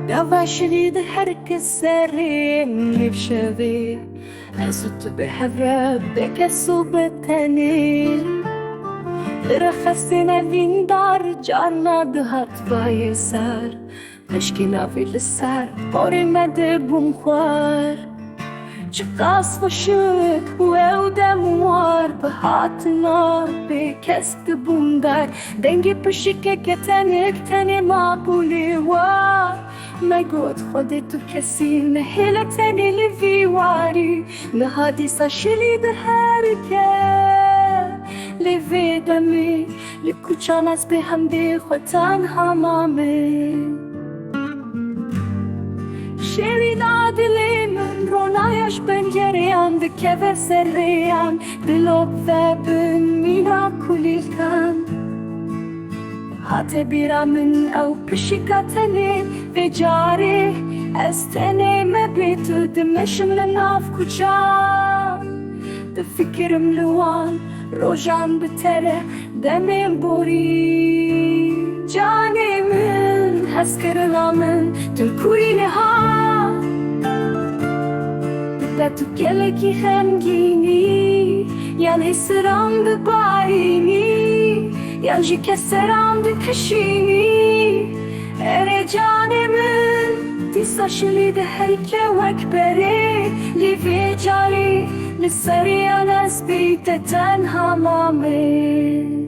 Gava şilî diherike rêyên nîvşevê Ez û tu bihevre bêkes û tenê Hestên evîndar carna dihat bayê ser Peşkên avê li ser porê me dibûn xwar Çiqas xweşik û ew dem war Bi hatina bêkes dibûn der Dengê pişîkeke tenik tenê mabû lê war Me got Xwedê tu kesî nehêle tenê li vî warî Niha Dîsa şilî diherike Lê vê demê li kûçan ez bê hemdê xwe tenha mamê Şevîna dilê min ronaya ji pencereyan dikeve ser rêyan Dilop ve bin Niha kulîlkan Hate bîra min ew pişîka tenê Vê carê ez tenê me bê tu dimeşim li nav kûçan Difikirim li wan rojan bi tere demên borî Canê min hezkirina min tu kurî Niha Te tu gelekî xemgînî Yan hêsiran bibarînî Yan jî keseran dikişînî Erê canê min Dîsa şilî diherike wek berê Lê vê carî li seriyan ez bî te tenha mamê